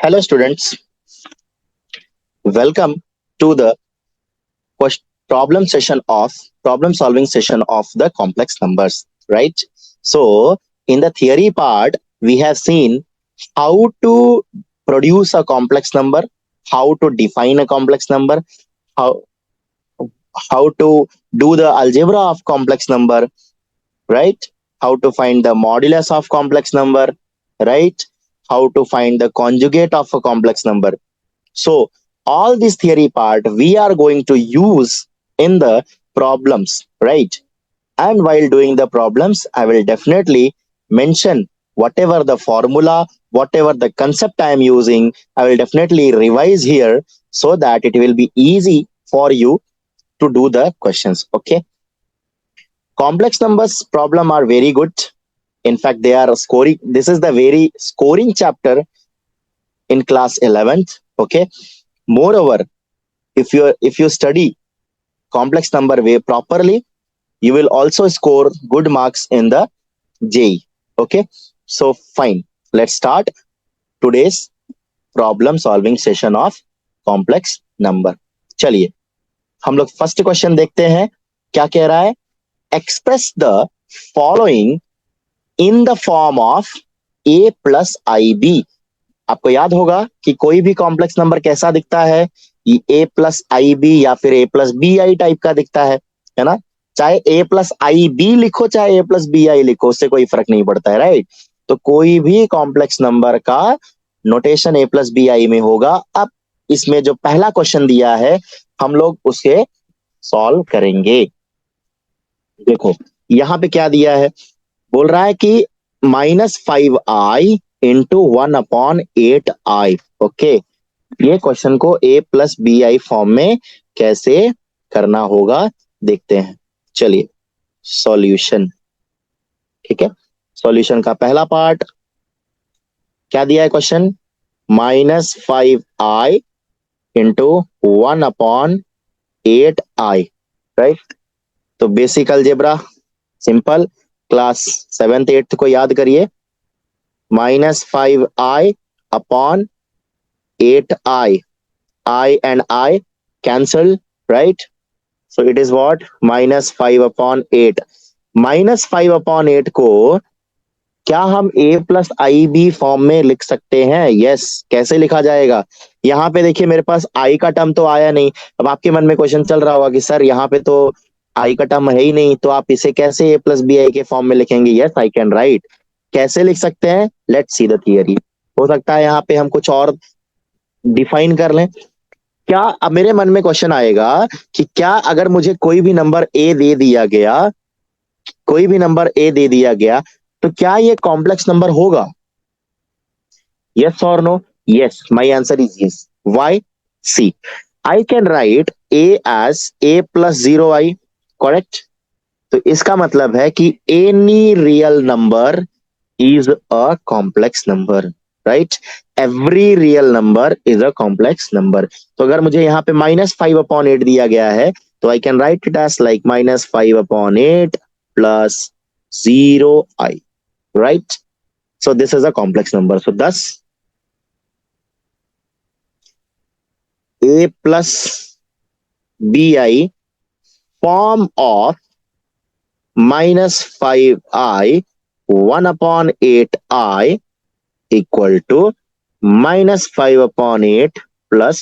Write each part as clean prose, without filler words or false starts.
Hello, students. Welcome to the problem session of problem solving session of the complex numbers. Right. So, in the theory part, we have seen how to produce a complex number, how to define a complex number, how how to do the algebra of complex number, right? How to find the modulus of complex number, right? How to find the conjugate of a complex number. So all this theory part we are going to use in the problems, right? And while doing the problems, I will definitely mention whatever the formula, whatever the concept I am using, I will definitely revise here so that it will be easy for you to do the questions. Okay. Complex numbers problem are very good. In fact, they are scoring. This is the very scoring chapter in class 11th. Okay. Moreover, if you study complex number way properly, you will also score good marks in the JEE. Okay, so fine. Let's start today's problem solving session of complex number. चलिए हम लोग first question देखते हैं क्या कह रहा है. Express the following in the form of a plus i b. आपको याद होगा कि कोई भी कॉम्प्लेक्स नंबर कैसा दिखता है, ए प्लस आई बी या फिर ए प्लस बी आई टाइप का दिखता है ना. चाहे ए प्लस आई बी लिखो चाहे ए प्लस बी आई लिखो, उससे कोई फर्क नहीं पड़ता है, राइट. तो कोई भी कॉम्प्लेक्स नंबर का notation a plus b i में होगा. अब इसमें जो पहला क्वेश्चन दिया है हम लोग उसे सॉल्व करेंगे. देखो यहां पे क्या दिया है, बोल रहा है कि -5i इंटू 1/8i. ओके, ये क्वेश्चन को a plus b i form में कैसे करना होगा देखते हैं. चलिए सॉल्यूशन. ठीक है, सॉल्यूशन का पहला पार्ट क्या दिया है question, -5i into 1/8i. Right, तो basic algebra simple, class 7th 8th को याद करिए. -5i upon 8i, I and I cancel, right? So it is what? -5/8. -5/8 को क्या हम a plus i b form में लिख सकते हैं? यस. कैसे लिखा जाएगा? यहाँ पे देखिए मेरे पास i का टर्म तो आया नहीं. अब आपके मन में क्वेश्चन चल रहा होगा कि सर यहाँ पे तो i का टर्म है ही नहीं, तो आप इसे कैसे a प्लस बी आई के फॉर्म में लिखेंगे? Yes, I can right. कैसे लिख सकते हैं? Let's see the theory. हो सकता है यहाँ पे हम कुछ और डिफाइन कर लें. क्या अब मेरे मन में क्वेश्चन आएगा कि क्या अगर मुझे कोई भी नंबर ए दे दिया गया, कोई भी नंबर ए दे दिया गया, तो क्या ये कॉम्प्लेक्स नंबर होगा? यस और no? Yes, my answer is yes. Why? See, I can write a as a plus 0i. Correct. तो इसका मतलब है कि any real number is a complex number, right? Every real number is a complex number. तो अगर मुझे यहाँ पे -5/8 दिया गया है तो I can write it as like -5/8 plus 0i, right? So this is a complex number. So thus a plus bi form of -5i 1/8i equal to -5/8 plus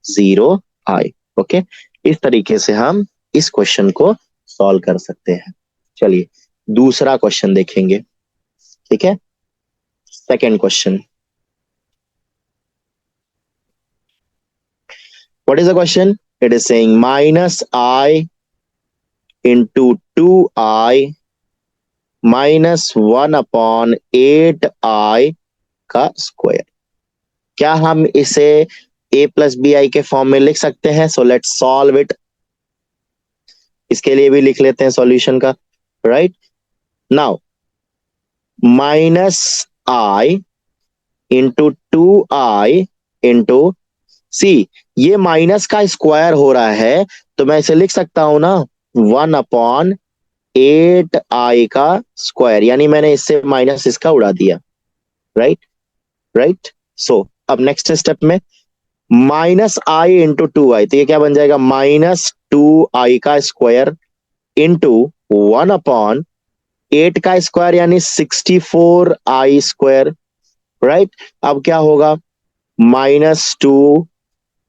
0i. Okay, इस तरीके से हम इस क्वेश्चन को सॉल्व कर सकते हैं. चलिए दूसरा क्वेश्चन देखेंगे. ठीक है, second question. What is the question? It is saying -i into 2i -1/8i का स्क्वायर. क्या हम इसे a प्लस बी आई के फॉर्म में लिख सकते हैं? So let's solve it. इसके लिए भी लिख लेते हैं सॉल्यूशन का. Right now -i into 2i into c, ये माइनस का स्क्वायर हो रहा है तो मैं इसे लिख सकता हूं ना 1/8i का स्क्वायर, यानी मैंने इससे माइनस इसका उड़ा दिया. Right right. सो अब नेक्स्ट स्टेप में minus i into two i, तो ये क्या बन जाएगा, माइनस टू आई का square into one upon eight का स्क्वायर यानी 64 आई स्क्वायर, राइट। अब क्या होगा, -2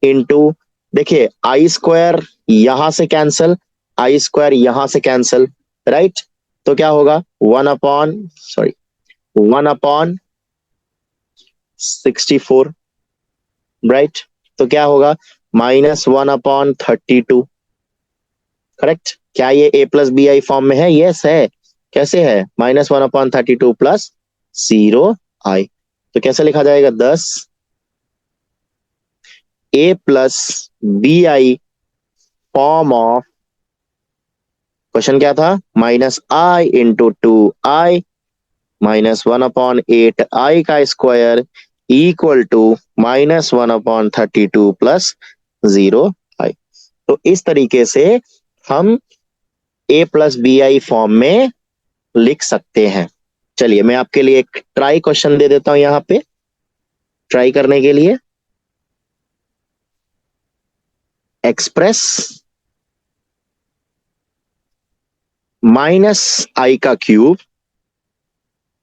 इंटू, देखिए आई स्क्वायर यहां से कैंसल, आई स्क्वायर यहां से कैंसल, राइट। तो क्या होगा, 1/64, राइट। तो क्या होगा, -1/32, करेक्ट। क्या ये ए प्लस बी आई फॉर्म में है, यस है। कैसे है, -1/32 प्लस 0 आई, तो कैसे लिखा जाएगा, 10 a plus b i form of, question क्या था, -i × 2i -1/8 का square equal to -1/32 plus 0 i. तो इस तरीके से हम a plus b i form में लिख सकते हैं। चलिए मैं आपके लिए एक ट्राई क्वेश्चन दे देता हूं यहां पे, ट्राई करने के लिए। एक्सप्रेस -i का क्यूब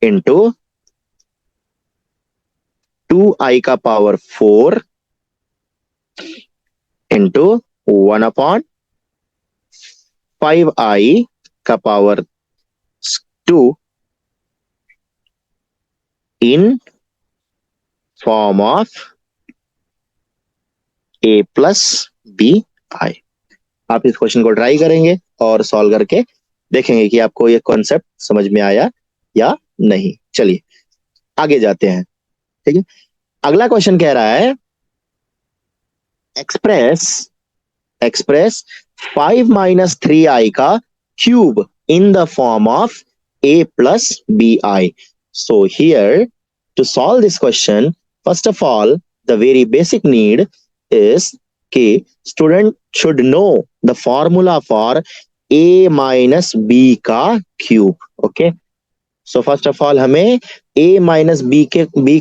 इंटू 2i का पावर 4 इंटू 1/5i का power 2 in form of a plus b i. आप इस क्वेश्चन को ट्राई करेंगे और सॉल्व करके देखेंगे कि आपको ये कॉन्सेप्ट समझ में आया या नहीं। चलिए आगे जाते हैं, ठीक है। अगला क्वेश्चन कह रहा है, एक्सप्रेस एक्सप्रेस 5 - 3i का cube in the form of a plus bi. So here, to solve this question, first of all, the very basic need is कि student should know the formula for a minus b का cube, okay? So first of all हमें a minus b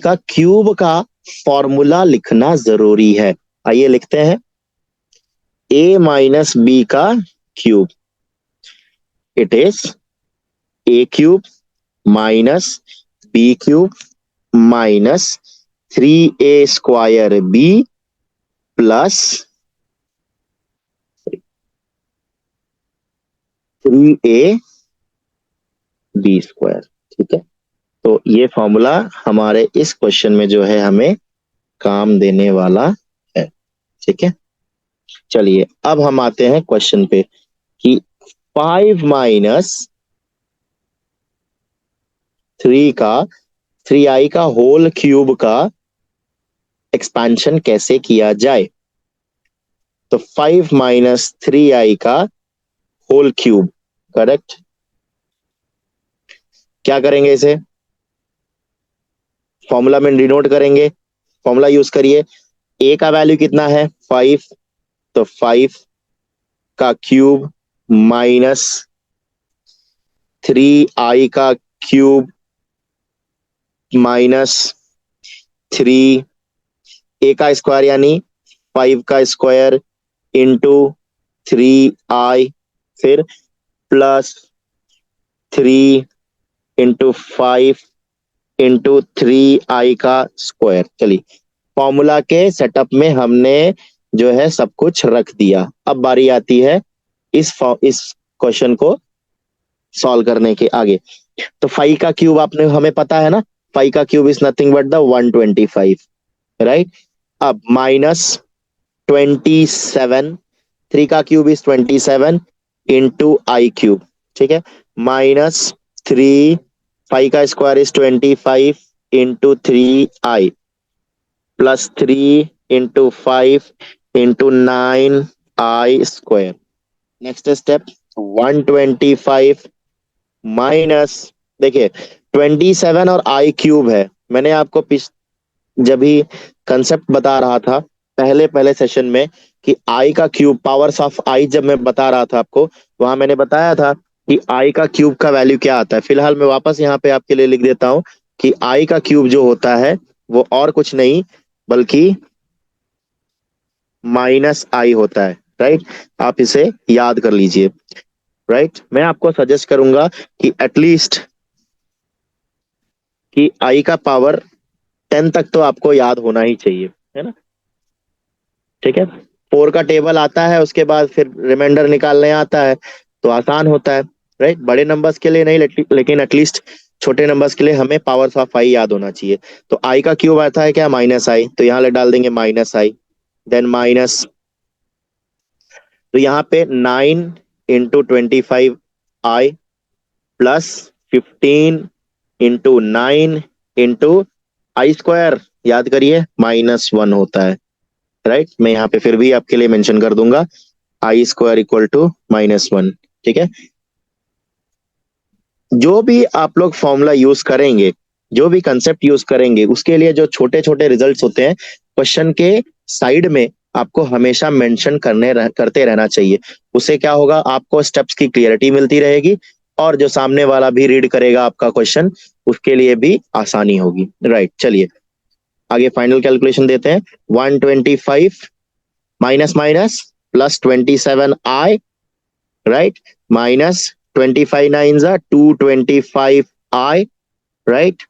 का cube का formula लिखना जरूरी है। आइए लिखते हैं, a minus b का cube, it is a cube minus b cube minus 3a square b plus 3a b square, ठीक है। तो ये फॉर्मूला हमारे इस क्वेश्चन में जो है हमें काम देने वाला है, ठीक है। चलिए अब हम आते हैं क्वेश्चन पे कि 5 - 3i का होल क्यूब का एक्सपेंशन कैसे किया जाए। तो 5 - 3i का होल क्यूब, करेक्ट। क्या करेंगे, इसे फॉर्मूला में डिनोट करेंगे, फॉर्मूला यूज करिए। ए का वैल्यू कितना है, 5, तो 5 का क्यूब माइनस 3i का क्यूब माइनस 3 ए का स्क्वायर यानी 5 का स्क्वायर इंटू 3i, फिर प्लस 3 इंटू 5 इंटू 3i का स्क्वायर। चलिए फॉर्मूला के सेटअप में हमने जो है सब कुछ रख दिया। अब बारी आती है इस क्वेश्चन को सॉल्व करने के आगे। तो 5 का क्यूब आपने हमें पता है ना, 5 का cube is nothing but the 125, right. अब -27, 3 का cube is 27 into I cube, ठीक है, -3, 5 का square is 25 into 3i plus 3 into 5 into 9i square. Next step 125 minus, देखिए 27 और आई क्यूब है। मैंने आपको जब भी कंसेप्ट बता रहा था पहले सेशन में कि आई का क्यूब, पावर्स ऑफ आई जब मैं बता रहा था आपको, वहां मैंने बताया था कि आई का क्यूब का वैल्यू क्या आता है। फिलहाल मैं वापस यहाँ पे आपके लिए लिख देता हूं कि आई का क्यूब जो होता है वो और कुछ नहीं, बल्कि माइनस आई होता है, राइट। आप इसे याद कर लीजिए, राइट। मैं आपको सजेस्ट करूंगा कि एटलीस्ट कि आई का पावर 10 तक तो आपको याद होना ही चाहिए, है ना। ठीक है, 4 का टेबल आता है, उसके बाद फिर रिमाइंडर निकालने आता है, तो आसान होता है, राइट। बड़े नंबर्स के लिए नहीं, लेकिन एटलीस्ट छोटे नंबर्स के लिए हमें पावर्स ऑफ आई याद होना चाहिए। तो आई का क्यूब आता है क्या, माइनस आई, तो यहाँ ले डाल देंगे माइनस आई, देन माइनस, तो यहाँ पे 9 × 25 आई प्लस 15 × 9 इंटू आई स्क्वायर, याद करिए -1 होता है, राइट। मैं यहाँ पे फिर भी आपके लिए मेंशन कर दूंगा आई स्क्वायर इक्वल टू -1। ठीक है, जो भी आप लोग फॉर्मूला यूज करेंगे, जो भी कंसेप्ट यूज करेंगे, उसके लिए जो छोटे छोटे रिजल्ट्स होते हैं क्वेश्चन के साइड में आपको हमेशा मेंशन करते रहना चाहिए। उससे क्या होगा, आपको स्टेप्स की क्लियरिटी मिलती रहेगी, और जो सामने वाला भी रीड करेगा आपका क्वेश्चन, उसके लिए भी आसानी होगी, राइट। चलिए आगे फाइनल कैलकुलेशन देते हैं। 125 minus minus plus 27i, right, minus 25 9 जा 225i, राइट,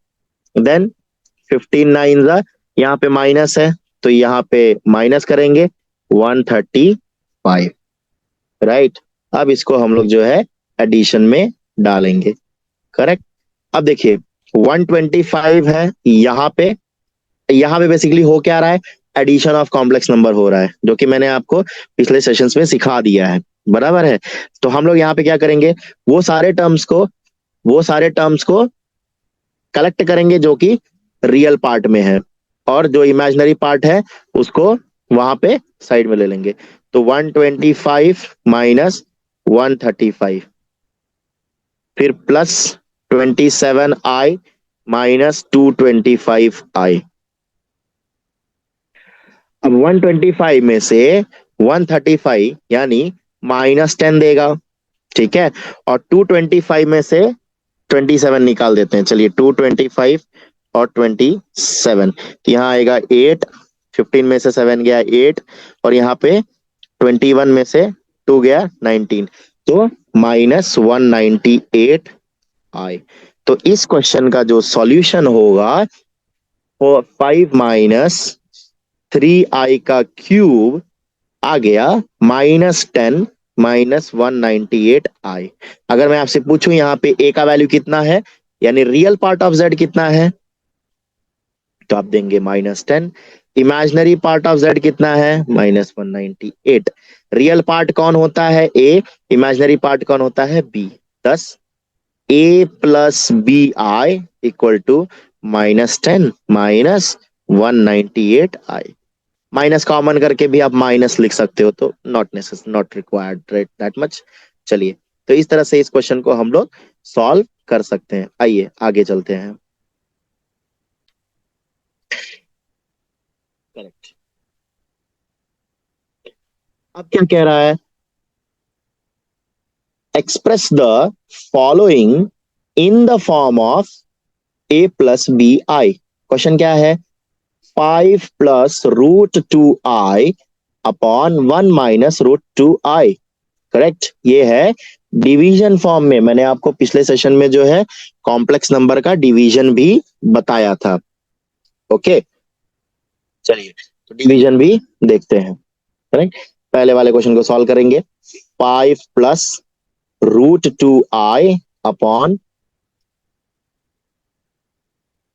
देन 15 9 जा, यहाँ पे माइनस है तो यहाँ पे माइनस करेंगे 135, राइट। अब इसको हम लोग जो है एडिशन में डालेंगे, करेक्ट। अब देखिए 125 है यहाँ पे बेसिकली हो क्या रहा है, एडिशन ऑफ कॉम्प्लेक्स नंबर हो रहा है, जो कि मैंने आपको पिछले सेशंस में सिखा दिया है, बराबर है। तो हम लोग यहाँ पे क्या करेंगे, वो सारे टर्म्स को कलेक्ट करेंगे जो कि रियल पार्ट में है, और जो इमेजिनरी पार्ट है उसको वहां पे साइड में ले लेंगे। तो 125 माइनस 135, फिर प्लस 27i माइनस 225i। अब 125 में से 135 यानी -10 देगा, ठीक है। और 225 में से 27 निकाल देते हैं, चलिए 225 और 27, तो यहाँ आएगा 8, 15 में से 7 गया 8, और यहाँ पे 21 में से 2 गया 19, तो -198 आई। तो इस क्वेश्चन का जो सॉल्यूशन होगा वो 5 माइनस 3i का क्यूब आ गया -10 -198i। अगर मैं आपसे पूछूं यहाँ पे a का वैल्यू कितना है, यानी रियल पार्ट ऑफ z कितना है, तो आप देंगे -10। इमेजिनरी पार्ट ऑफ z कितना है, -198। रियल पार्ट कौन होता है, a, इमेजिनरी पार्ट कौन होता है, b। thus a plus b i equal to -10 -198i। Minus common करके भी आप माइनस लिख सकते हो, तो नॉट रिक्वायर्ड दैट मच। चलिए, तो इस तरह से इस क्वेश्चन को हम लोग सॉल्व कर सकते हैं। आइए आगे चलते हैं। करेक्ट। अब क्या कह रहा है, express the following in the form of a plus b i. Question क्या है, 5 plus √2i upon 1 minus √2i, correct. ये है डिवीजन फॉर्म में, मैंने आपको पिछले सेशन में जो है कॉम्प्लेक्स नंबर का डिवीजन भी बताया था, ओके। चलिए तो डिवीजन भी देखते हैं, करेक्ट। पहले वाले क्वेश्चन को सॉल्व करेंगे। 5 plus √2i upon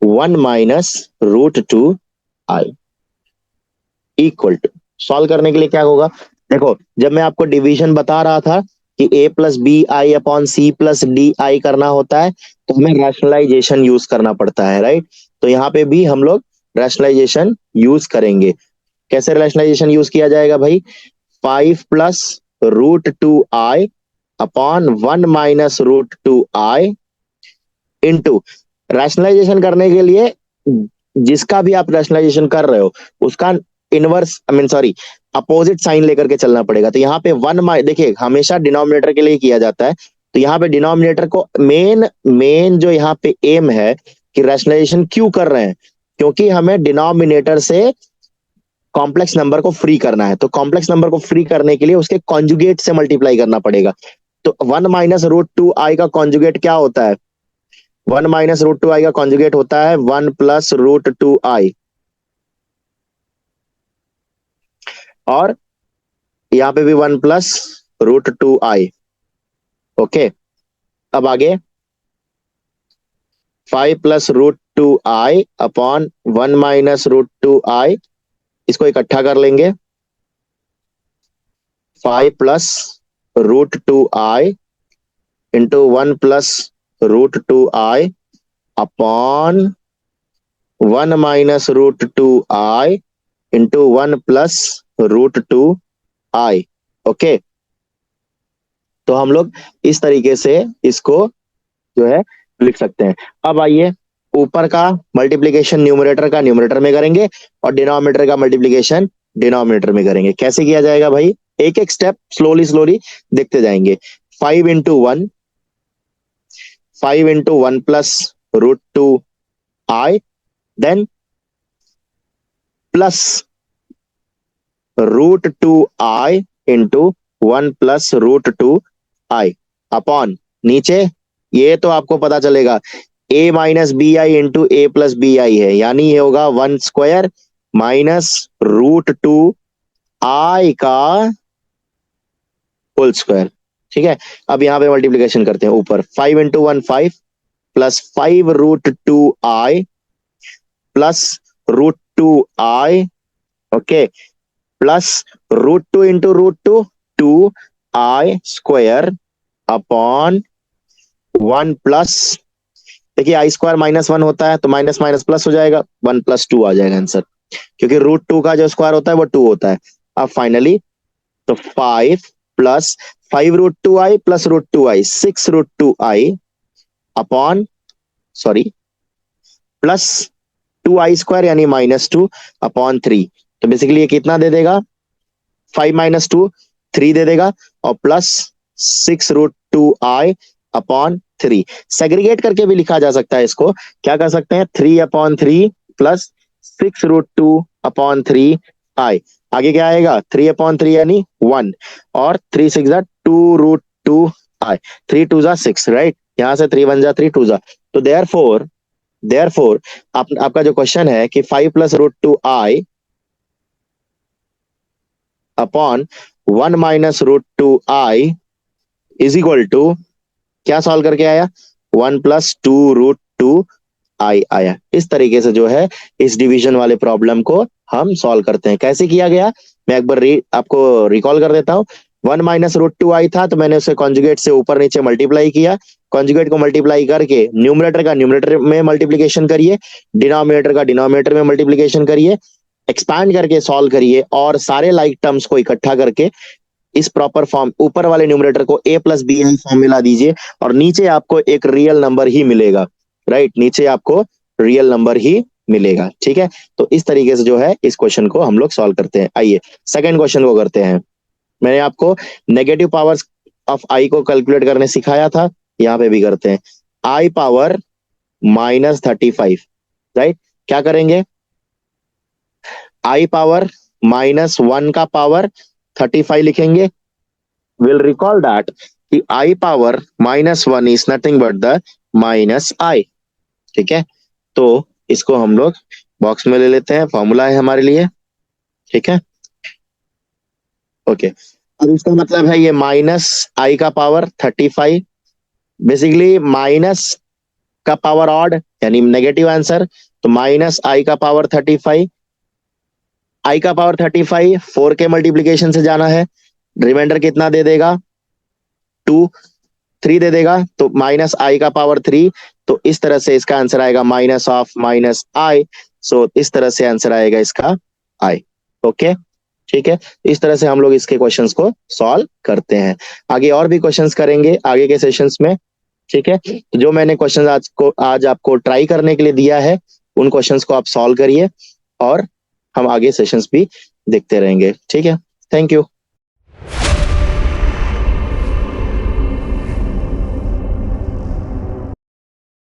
1 minus √2i equal to, solve करने के लिए क्या होगा, देखो जब मैं आपको डिवीजन बता रहा था कि a plus b i upon c plus d i करना होता है, तो हमें रैशनलाइजेशन यूज करना पड़ता है, राइट। तो यहाँ पे भी हम लोग रैशनलाइजेशन यूज करेंगे। कैसे रैशनलाइजेशन यूज किया जाएगा भाई, 5 plus √2i upon 1 minus √2i into, rationalisation करने के लिए जिसका भी आप रैशनलाइजेशन कर रहे हो उसका इनवर्स सॉरी अपोजिट साइन लेकर के चलना पड़ेगा। तो यहाँ पे 1 देखिए हमेशा डिनोमिनेटर के लिए किया जाता है, तो यहाँ पे डिनोमिनेटर को मेन जो यहाँ पे एम है कि रैशनलाइजेशन क्यों कर रहे हैं, क्योंकि हमें डिनोमिनेटर से कॉम्प्लेक्स नंबर को फ्री करना है, तो कॉम्प्लेक्स नंबर को फ्री करने के लिए उसके कॉन्जुगेट से मल्टीप्लाई करना पड़ेगा। तो 1 - √2i का कॉन्जुगेट क्या होता है? 1 - √2i का कॉन्जुगेट होता है 1 + √2i, और यहाँ पे भी 1 + √2i। ओके, अब आगे 5 + √2i अपॉन 1 - √2i, इसको इकट्ठा कर लेंगे। 5 + √2i into 1 + √2i upon 1 - √2i into 1 + √2i। Okay, तो हम लोग इस तरीके से इसको जो है लिख सकते हैं। अब आइए, ऊपर का मल्टीप्लीकेशन न्यूमरेटर का न्यूमरेटर में करेंगे और डिनोमिनेटर का मल्टीप्लीकेशन डिनोमिनेटर में करेंगे। कैसे किया जाएगा भाई? एक एक स्टेप स्लोली स्लोली देखते जाएंगे। 5 × 1, 5 × 1 + √2i, then plus √2i into 1 + √2i upon, नीचे ये तो आपको पता चलेगा a - bi into a + bi है, यानी ये होगा 1² -√2i का होल स्क्वायर। ठीक है, अब यहाँ पे मल्टीप्लीकेशन करते हैं। ऊपर 5 × 1 5 plus 5 √2i plus √2i, okay, plus √2 into √2 2i² upon 1 plus, देखिए i² -1 होता है तो माइनस माइनस प्लस हो जाएगा, 1 + 2 आ जाएगा आंसर, क्योंकि √2 का जो स्क्वायर होता है वो 2 होता है। अब फाइनली तो 5 + 5 √2i plus √2i 6 √2i upon, sorry, plus 2i² यानी -2 अपॉन 3। तो बेसिकली ये कितना दे देगा? 5 - 2 3 दे देगा, और प्लस 6 √2i अपॉन 3। सेग्रीगेट करके भी लिखा जा सकता है इसको। क्या कर सकते हैं? 3/3 प्लस 6 √2 अपॉन 3i। आगे क्या आएगा? 3/3 यानी 1, और 3 6 2 √2i, 3 2 6, राइट? यहां से 3 1 3 2 तो देयरफॉर आपका जो क्वेश्चन है कि 5 + √2i upon 1 - √2i is equal to, क्या सॉल्व करके आया? 1 + 2 √2i आया। इस तरीके से जो है इस डिवीजन वाले प्रॉब्लम को हम सॉल्व करते हैं। कैसे किया गया मैं एक बार आपको रिकॉल कर देता हूं। 1 - √2i था तो मैंने उसे कॉन्जुगेट से ऊपर नीचे मल्टीप्लाई किया। कॉन्जुगेट को मल्टीप्लाई करके न्यूमरेटर का न्यूमरेटर में मल्टीप्लीकेशन करिए, डिनोमिनेटर का डिनोमिनेटर में मल्टीप्लीकेशन करिए, एक्सपैंड करके सॉल्व करिए, और सारे लाइक टर्म्स को इकट्ठा करके इस प्रॉपर फॉर्म, ऊपर वाले न्यूमरेटर को a + bi फॉर्म मिला दीजिए, और नीचे आपको एक रियल नंबर ही मिलेगा, राइट? नीचे आपको रियल नंबर ही मिलेगा। ठीक है, तो इस तरीके से जो है इस क्वेश्चन को हम लोग सॉल्व करते हैं। आइए सेकंड क्वेश्चन को करते हैं। मैंने आपको नेगेटिव पावर्स ऑफ i को कैलकुलेट करने सिखाया था, यहाँ पे भी करते हैं। i power -35, right? क्या करेंगे? i पावर -1 का पावर 35 लिखेंगे। We'll recall that कि i power -1 is nothing but the -i। ठीक है, तो इसको हम लोग बॉक्स में ले लेते हैं, फॉर्मूला है हमारे लिए। ठीक है, ओके। अब इसका मतलब है ये -i का पावर 35, बेसिकली माइनस का पावर ऑड यानी नेगेटिव आंसर, तो -i का पावर 35, i का पावर 35 4 के मल्टीप्लीकेशन से जाना है, रिमाइंडर कितना दे देगा? 2 3 दे देगा, तो -i का पावर 3। तो इस तरह से इसका आंसर आएगा -i। सो इस तरह से आंसर आएगा इसका i। ओके, ठीक है, इस तरह से हम लोग इसके क्वेश्चंस को सॉल्व करते हैं। आगे और भी क्वेश्चंस करेंगे आगे के सेशंस में। ठीक है, तो जो मैंने क्वेश्चन आज आपको ट्राई करने के लिए दिया है, उन क्वेश्चंस को आप सॉल्व करिए, और हम आगे सेशंस भी देखते रहेंगे। ठीक है, थैंक यू।